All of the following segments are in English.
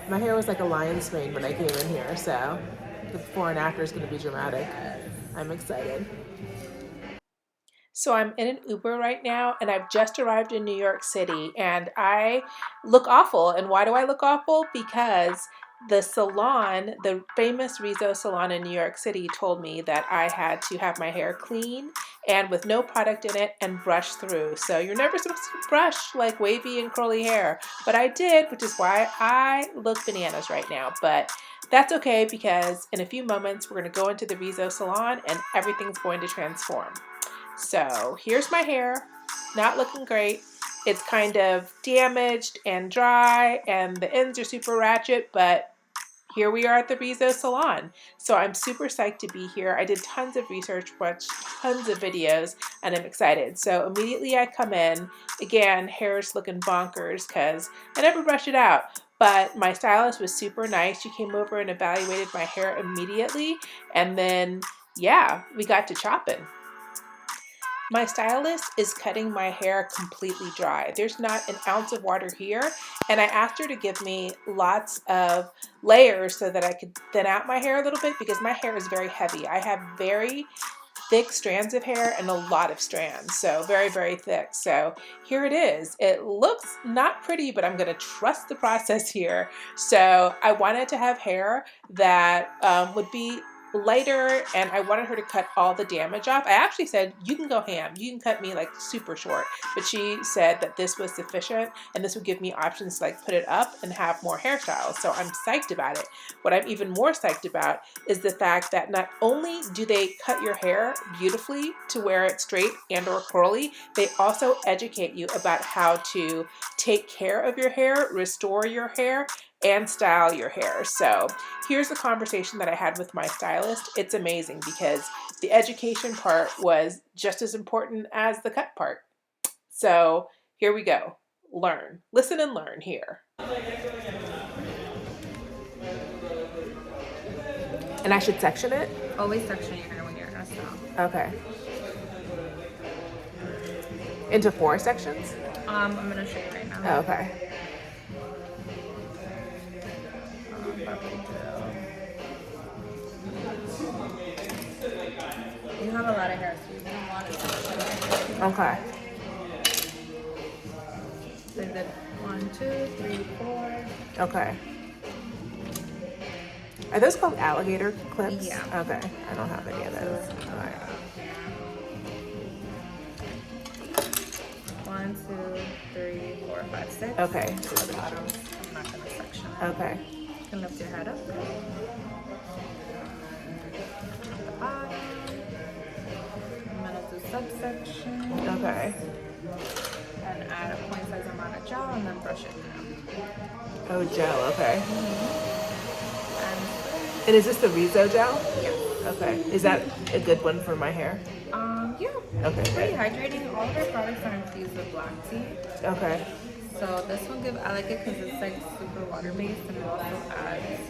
My hair was like a lion's mane when I came in here, so the before and after is going to be dramatic. I'm excited. So I'm in an Uber right now, and I've just arrived in New York City, and I look awful. And why do I look awful? Because the salon, the famous REZO salon in New York City, told me that I had to have my hair clean and with no product in it and brush through. So you're never supposed to brush like wavy and curly hair, but I did, which is why I look bananas right now. But that's okay, because in a few moments we're going to go into the REZO salon and everything's going to transform. So here's my hair, not looking great. It's kind of damaged and dry and the ends are super ratchet, but here we are at the REZO salon. So I'm super psyched to be here. I did tons of research, watched tons of videos, and I'm excited. So immediately I come in, again, hair's looking bonkers because I never brush it out. But my stylist was super nice. She came over and evaluated my hair immediately. And then, yeah, we got to chopping. My stylist is cutting my hair completely dry. There's not an ounce of water here. And I asked her to give me lots of layers so that I could thin out my hair a little bit, because my hair is very heavy. I have very thick strands of hair and a lot of strands, so very, very thick. So here it is. It looks not pretty, but I'm going to trust the process here. So I wanted to have hair that would be lighter, and I wanted her to cut all the damage off. I actually said, you can go ham, you can cut me like super short, but she said that this was sufficient and this would give me options to like put it up and have more hairstyles. So I'm psyched about it. What I'm even more psyched about is the fact that not only do they cut your hair beautifully to wear it straight and or curly, they also educate you about how to take care of your hair, restore your hair, and style your hair. So here's the conversation that I had with my stylist. It's amazing because the education part was just as important as the cut part. So here we go. Learn. Listen and learn here. And I should section it? Always section your hair when you're at a style. Okay. Into 4 sections? I'm gonna show you right now. Oh, okay. You have a lot of hair, so you don't want to section it. Okay. So you did 1, 2, 3, 4. Okay. Are those called alligator clips? Yeah. Okay. I don't have any of those. All right. 1, 2, 3, 4, 5, 6. Okay. To the bottom. I'm not gonna section it. Okay. You can lift your head up. At the bottom. I'm gonna do subsection. Okay. And add a point size amount of gel and then brush it down. Oh, gel. Okay. And And is this the REZO gel? yeah. Okay. Is that a good one for my hair? Yeah. Okay. Pretty Good. hydrating. All of our products are infused with black tea. Okay. So this one I like it because it's like super water based and it also adds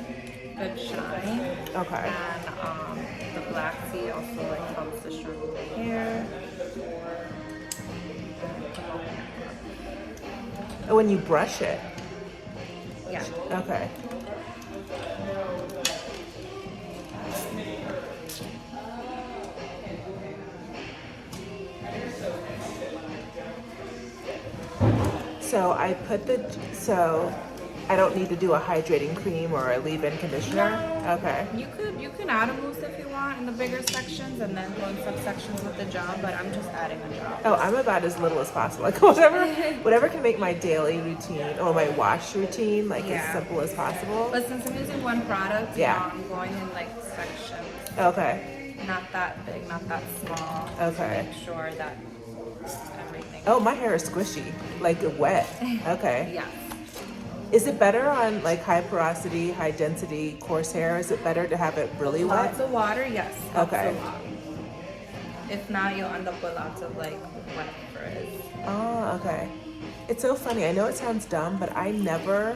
good shine. Okay. And the black tea also like helps to strengthen the hair. Oh, when you brush it. Yeah. Okay. So I don't need to do a hydrating cream or a leave-in conditioner? No. Okay. You can add a mousse if you want in the bigger sections and then go in subsections with the gel, but I'm just adding a gel. Oh, I'm about as little as possible. Like whatever can make my daily routine or my wash routine like as simple as possible. But since I'm using one product, Yeah. I'm going in like sections. Okay. Not that big, not that small. Okay. To make sure that everything. Oh, my hair is squishy, like wet. Okay. Yeah. Is it better on like high porosity, high density, coarse hair? Is it better to have it really wet? Lots of water, yes. Okay. If not, you'll end up with lots of like wet frizz. Oh, okay. It's so funny. I know it sounds dumb, but I never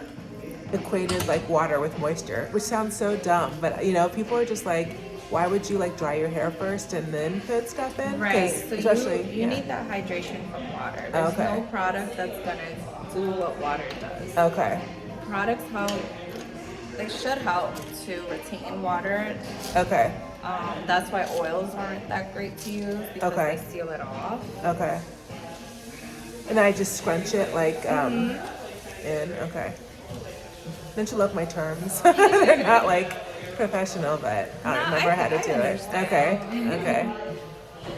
equated like water with moisture, which sounds so dumb. But you know, people are just like, why would you like dry your hair first and then put stuff in? Right. 'Cause So especially you need that hydration from water. There's Okay. no product that's gonna do what water does. Okay. Products help they should help to retain water. Okay. That's why oils aren't that great to use because Okay. they seal it off. Okay. And then I just scrunch it like in. Okay. Don't you love my terms? They're not like professional, but I don't remember how to do it. Okay. Okay.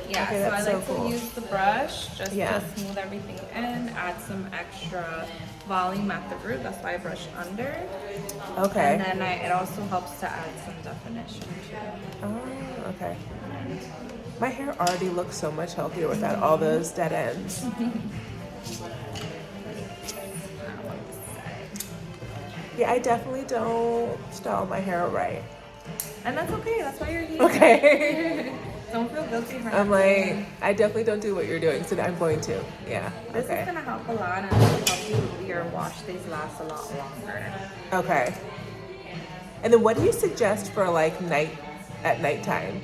Yeah, Okay, so I that's like so cool. to use the brush just Yeah. to smooth everything in, add some extra volume at the root. That's why I brush under. Okay. And then it also helps to add some definition too. Oh, okay. My hair already looks so much healthier without all those dead ends. Yeah, I definitely don't style my hair right. And that's okay. That's why you're here. Okay. Don't feel guilty for I'm not doing like, it. I definitely don't do what you're doing, so I'm going to. Yeah. This Okay. is gonna help a lot, and it'll help your wash days last a lot longer. Okay. And then what do you suggest for like at nighttime?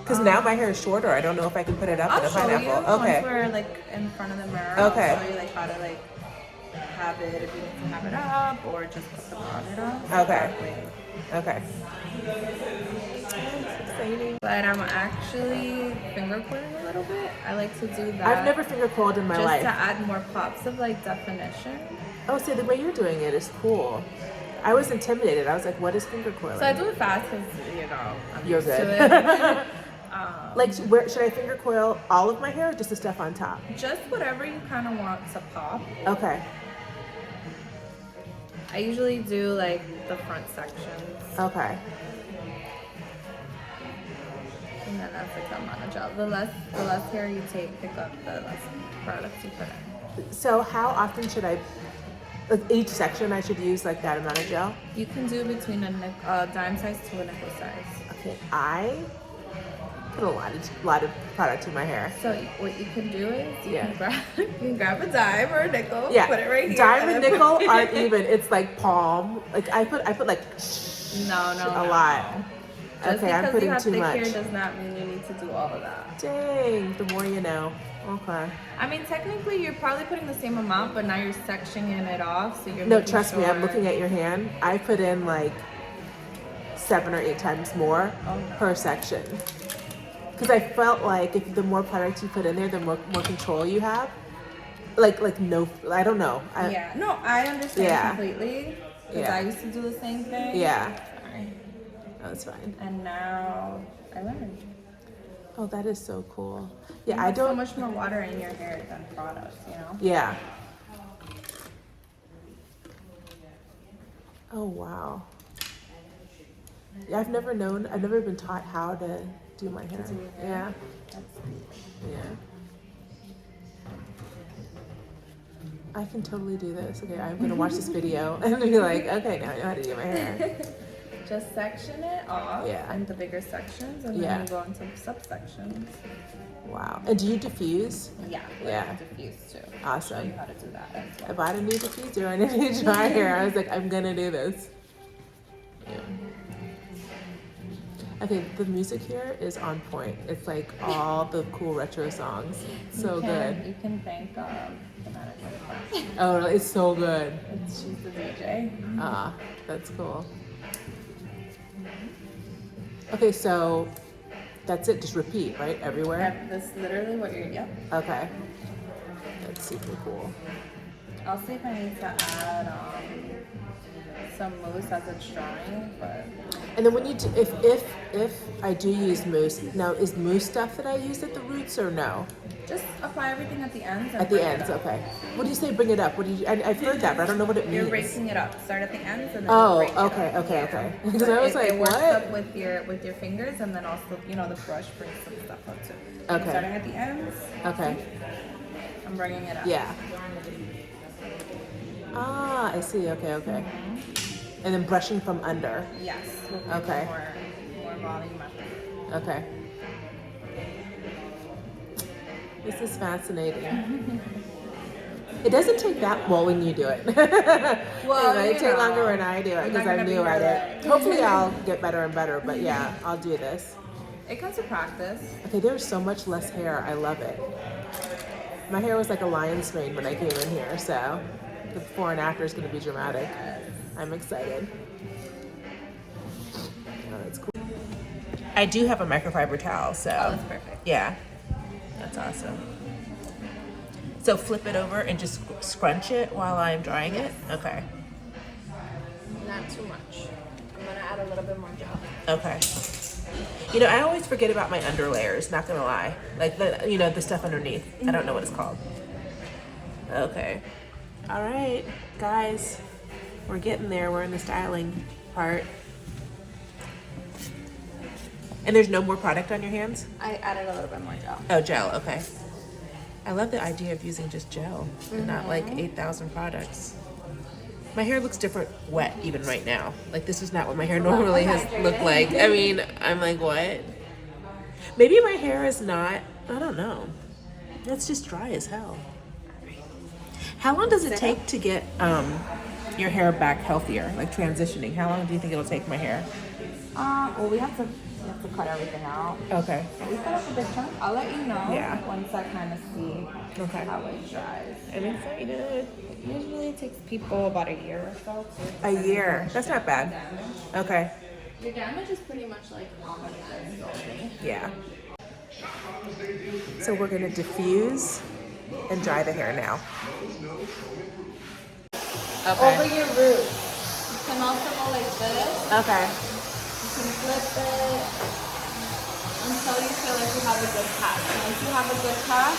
Because now my hair is shorter. I don't know if I can put it up in a I'll show you pineapple. Okay. once we're like in front of the mirror. Okay. I'll show you like how to like have it if you need to have it up or just put the product on. Okay. That way. Okay. That's exciting. But I'm actually finger coiling a little bit. I like to do that. I've never finger coiled in my just life. to add more pops of like definition. Oh, see, the way you're doing it is cool. I was intimidated. I was like, what is finger coiling? So I do it fast because I'm You're used to good. it. Like, where should I finger coil all of my hair or just the stuff on top? Just whatever you kind of want to pop. Okay. I usually do like the front sections. Okay. And then that's like the amount of gel. The less hair you pick up, the less products you put in. So how often should I, like each section I should use like that amount of gel? You can do between a dime size to a nickel size. Okay, I put a lot of product in my hair. So what you can do is you Yeah. can grab a dime or a nickel, Yeah. put it right here. Dime and then nickel put- aren't even. It's like palm. Like I put like No, a lot. Just Okay, I'm because putting you have too thick much. hair does not mean you need to do all of that. Dang, the more you know. Okay. I mean, technically, you're probably putting the same amount, but now you're sectioning it off, so you're No, making trust me, I'm sure- looking at your hand. I put in like 7 or 8 times more per section. Because I felt like if the more product you put in there, the more control you have. Like no, I don't know. Yeah, no, I understand Yeah. completely. Because Yeah. I used to do the same thing. Yeah, Sorry. that's fine. And now I learned. Oh, that is so cool. You Yeah, I have so don't. much more water in your hair than products, you know? Yeah. Oh wow. Yeah, I've never been taught how to do my hair. Yeah. That's Yeah. I can totally do this. Okay, I'm gonna watch this video and be like, okay, now I know how to do my hair. Just section it off Yeah. into bigger sections and Yeah. then you go into subsections. Wow. And do you diffuse? Yeah. Yeah. Diffuse too. Awesome. Show you how to do that as well. I bought a new diffuser and a new dryer. I was like, I'm gonna do this. Yeah. Okay, the music here is on point. It's like all the cool retro songs. So good. You can thank the manager of the class. Oh, it's so good. She's the DJ. Ah, that's cool. Okay, so that's it. Just repeat, right? Everywhere? That's literally what you're, yep. Okay. That's super cool. I'll see if I need to add some mousse as it's drying, but And then when you do, if I do use mousse, now is mousse stuff that I use at the roots or no? just apply everything at the ends. And At the bring it ends, up. okay. What do you say? Bring it up. What do you? I've heard that, but I don't know what it means. You're raking it up. Start at the ends and then Oh, rake it okay, up. okay, Yeah. okay. Because I was like, it works what? up with your fingers, and then also the brush brings some stuff up too. I'm Okay. starting at the ends. Okay. I'm bringing it up. Yeah. Ah, I see. Okay, okay. And then brushing from under. Yes. We'll give Okay. More volume up. Okay. This is fascinating. It doesn't take that well when you do it. Well, it might you take know, longer when I do it you're because not I'm gonna be new at here it. right. Hopefully I'll get better and better, but yeah, I'll do this. It comes to practice. Okay, there's so much less hair. I love it. My hair was like a lion's mane when I came in here, so the before and after is going to be dramatic. I'm excited. I do have a microfiber towel, so. Oh, that's perfect. Yeah, that's awesome. So flip it over and just scrunch it while I'm drying it? Okay. Not too much. I'm gonna add a little bit more gel. Okay. You know, I always forget about my underlayers, not gonna lie. Like the stuff underneath. I don't know what it's called. Okay. All right, guys. We're getting there. We're in the styling part. And there's no more product on your hands? I added a little bit more gel. Oh, gel, okay. I love the idea of using just gel and not like 8,000 products. My hair looks different wet even right now. Like this is not what my hair normally has looked like. I mean, I'm like, what? Maybe my hair is not, I don't know. It's just dry as hell. How long does it take to get your hair back healthier, like transitioning? How long do you think it'll take my hair? Well, we have to cut everything out. Okay. We cut up a big chunk. I'll let you know once I kind of see how it dries. I'm excited. It usually takes people about a year or so. A year? That's not bad. Okay. Your damage is pretty much like already. Yeah. So we're gonna diffuse and dry the hair now. Okay. Over your roots. You can also go like this. Okay. You can flip it until you feel like you have a good cast. And once you have a good cast,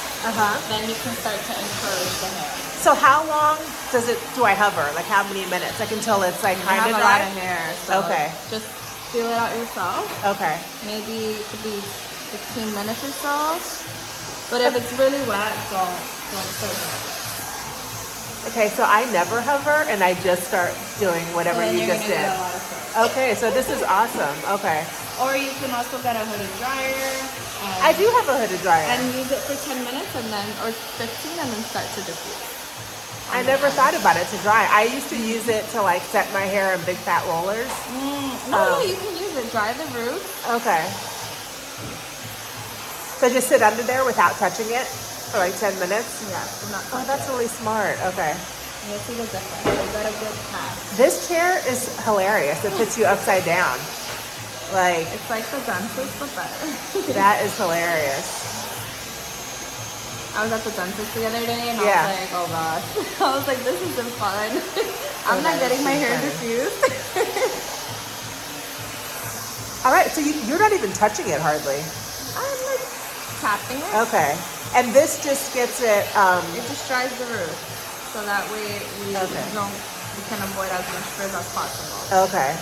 then you can start to encourage the hair. So how long do I hover? Like how many minutes? Like until it's like kind of dry? You have a lot of hair, so just feel it out yourself. Okay. Maybe it could be 15 minutes or so. But if it's really wet, don't start it. Okay, so I never hover and I just start doing whatever you just did. Okay, so this is awesome. Okay. Or you can also get a hooded dryer. I do have a hooded dryer. And use it for 10 minutes or 15 and then start to diffuse. I never thought about it to dry. I used to use it to like set my hair in big fat rollers. No, you can use it. Dry the roots. Okay. So just sit under there without touching it for like 10 minutes? Yeah. Oh, that's really smart. Okay. You'll see the difference. You got a good cast. This chair is hilarious. It puts you upside down. Like it's like the dentist, but better. That is hilarious. I was at the dentist the other day and I was like, oh gosh. I was like, this isn't fun. I'm not getting my hair diffused. All right, so you're not even touching it hardly. I'm like tapping it. Okay. And this just gets it. It just dries the root. So that way we can avoid as much frizz as possible. Okay.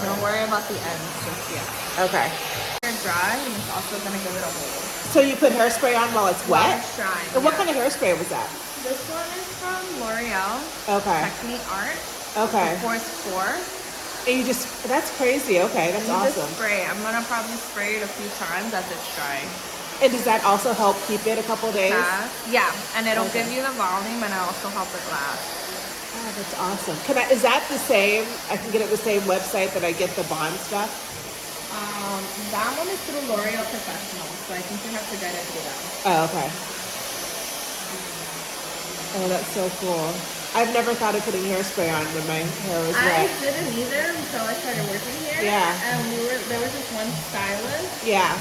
Don't worry about the ends just yet. Okay. It's dry and it's also going to give it a hold. So you put hairspray on while it's wet? While it's drying. And what kind of hairspray was that? This one is from L'Oreal. Okay. Technique Art. Okay. Force 4. And you that's crazy. Okay, that's awesome. Just spray. I'm going to probably spray it a few times as it's drying. And does that also help keep it a couple days? Yeah, and it'll give you the volume and it'll also help it last. Oh, that's awesome. Is that the same? I can get it the same website that I get the Bond stuff? That one is through L'Oreal Professional, so I think you have to get it through them. Oh, okay. Oh, that's so cool. I've never thought of putting hairspray on when my hair was wet. I didn't either until I started working here. Yeah. And there was this one stylist. Yeah.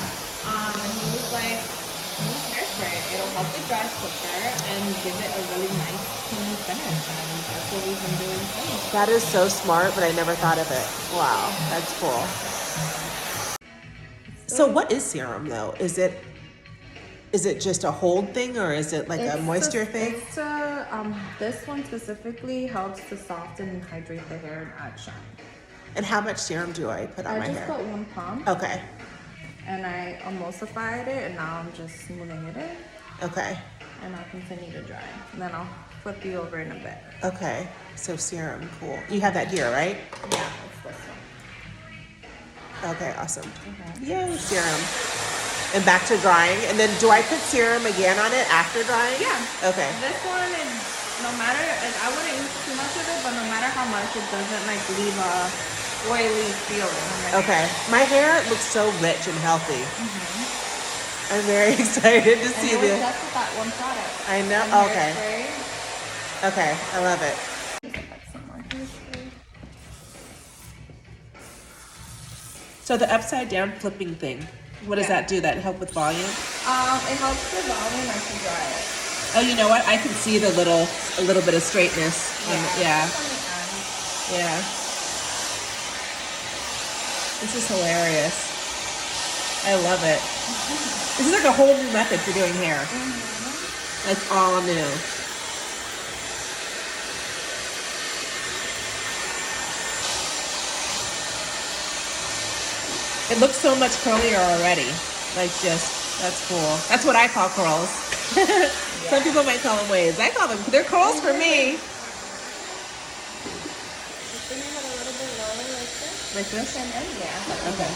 And he was like, use hairspray. It'll help it dry quicker and give it a really nice clean finish. And that's what we've been doing since. That is so smart, but I never thought of it. Wow, that's cool. So what is serum though? Is it just a hold thing or is it like a moisture thing? It's this one specifically helps to soften and hydrate the hair and add shine. And how much serum do I put on my hair? I just put 1 pump. Okay. And I emulsified it and now I'm just smoothing it in. Okay. And I'll continue to dry. And then I'll flip you over in a bit. Okay. So serum, cool. You have that here, right? Yeah, it's this one. Okay, awesome. Yay, serum. And back to drying. And then do I put serum again on it after drying? Yeah. Okay. This one is, no matter, I wouldn't use too much of it, but no matter how much, it doesn't like leave a oily feeling. Okay. My hair looks so rich and healthy. I'm very excited to see this. That's with that one product. I know. Okay. Okay, I love it. So the upside down flipping thing, what does that do? That help with volume? It helps the volume and to dry it. Oh, you know what? I can see a little bit of straightness. Yeah. Yeah. This is hilarious. I love it. This is like a whole new method for doing hair. That's all new. It looks so much curlier already. Like that's cool. That's what I call curls. Some people might call them waves. I call them, they're curls for me. Bring it a little bit lower like this. Like this? And then, yeah. Okay.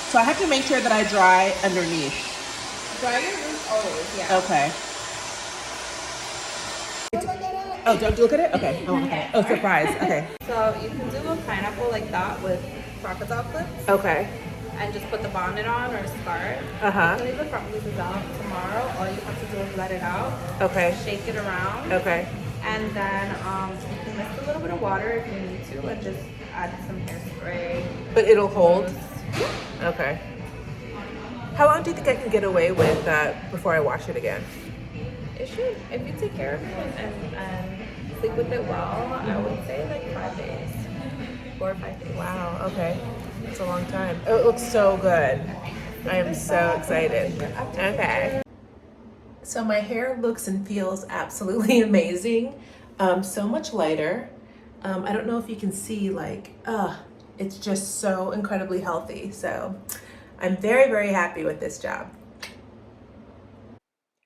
So I have to make sure that I dry underneath. Dry your roots always, yeah. Okay. Look at it. Oh, don't look at it? Okay. Oh, okay. Oh, surprise. Okay. So you can do a pineapple like that with crocodile clips. Okay. And just put the bonnet on or scarf. Uh-huh. Leave the front pieces out tomorrow. All you have to do is let it out. Okay. Shake it around. Okay. And then you can mix a little bit of water if you need to and just add some hairspray. But it'll hold? Okay. How long do you think I can get away with that before I wash it again? It should, if you take care of it and sleep with it well, I would say like 5 days. 4 or 5 days. Wow, okay. It's a long time. Oh, it looks so good. I am so excited. Okay. So my hair looks and feels absolutely amazing. So much lighter. I don't know if you can see, like, it's just so incredibly healthy. So I'm very, very happy with this job.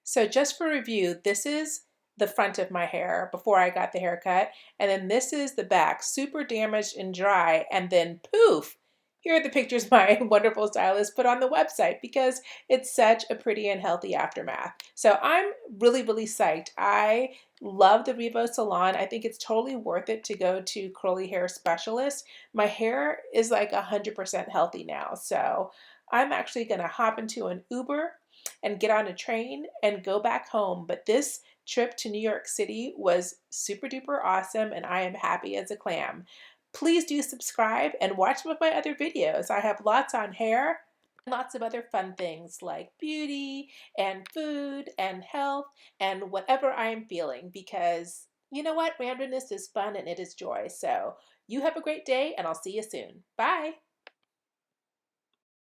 So just for review, this is the front of my hair before I got the haircut. And then this is the back, super damaged and dry. And then poof, here are the pictures my wonderful stylist put on the website because it's such a pretty and healthy aftermath. So I'm really, really psyched. I love the REZO salon. I think it's totally worth it to go to curly hair specialist. My hair is like 100% healthy now. So I'm actually gonna hop into an Uber and get on a train and go back home. But this trip to New York City was super duper awesome and I am happy as a clam. Please do subscribe and watch some of my other videos. I have lots on hair, lots of other fun things like beauty and food and health and whatever I am feeling because you know what? Randomness is fun and it is joy. So you have a great day and I'll see you soon. Bye.